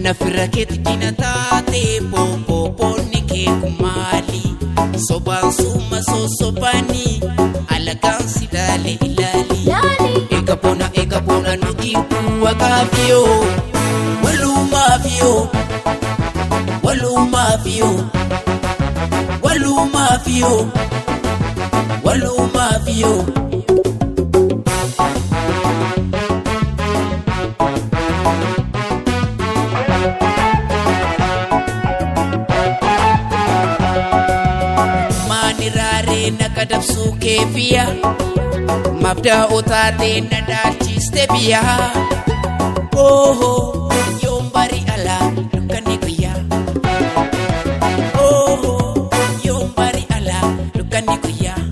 Ana firrakeeti dinataate boobooboonni kee kumaali sobaan suma sosobani alagaan si daale ilaali ega bona nuti waqaafiyo walumaafiyo walumaafiyo walumaafiyo walumaafiyo nakadabsuu keefiya mabdaa otaatee na dhaalchiste biyya oho yoon bari alaa dukkanni guyyaa oho yoon bari alaa dukkanni guyyaa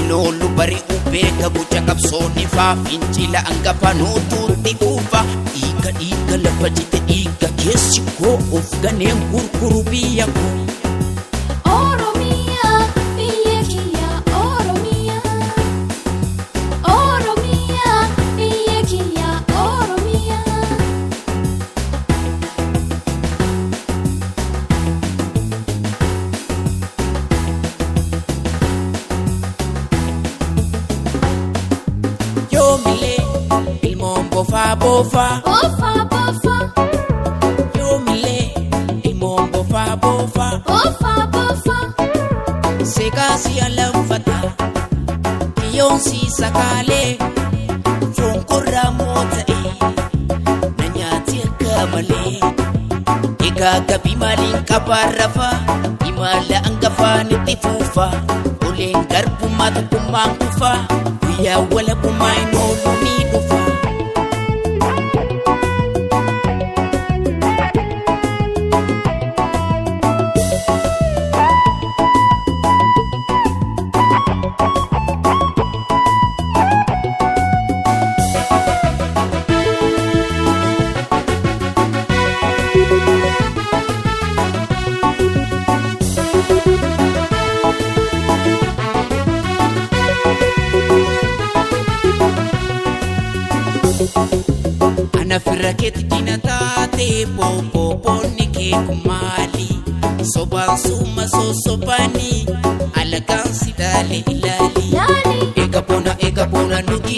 inoollu bari ubeeka guca qabsoonni faa fincila angafa nuutuutti kuufa dhiiga lafa jite dhiiga keessi koo of ganeen gurguru biyya koo bofa bofa bofa yo mile imon bofa bofa bofa bofa segasi alamfata yon si sakale fonkora mota nanyati kamale igaga bimalin kabarafa imala angafa nitifufa ulen garbu mata kumangufa ya wala kumaino lumidufa Ana firrakeeti dinataate boobooboonni kee kumaali sobaan suma sosobani alagaan si daale ilaali ega bona nuti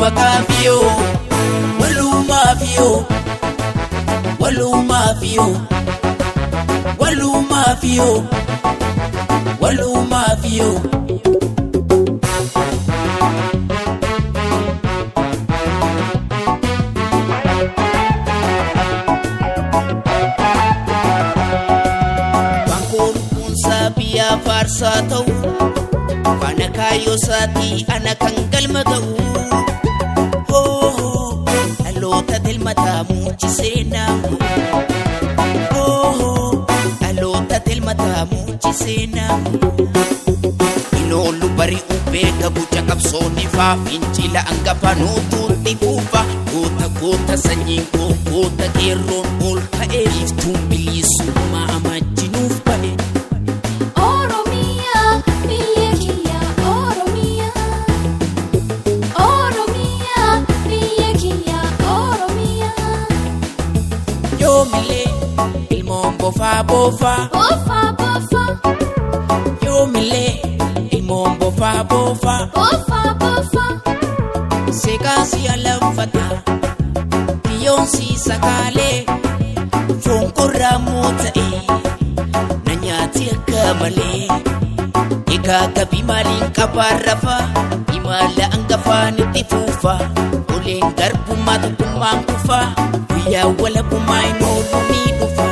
waqaafiyo walumaafiyo walumaafiyo walumaafiyo walumaafiyo farsa ta'u fana kaayoo saatii ana kan galma ga'u dhaloota telmataa munchisee naamu dhaloota telmataa munchisee naamu inoollu bari ubeeka guca qabsoonni faa fincila angafa nuutuutti kuufa goota sanyiin koo goota qeerroon ol ka'e iftuun bilisummaa amajjinuuf ba'e bofa bofa bofa bofa yo mile imon bofa bofa bofa bofa segasi alamfata yon si sakale fonkora mota nanyati kamale igaga bimalin kabarafa imala angafa nitifufa ulen garbu mata kumangufa ya wala kumaino lumidufa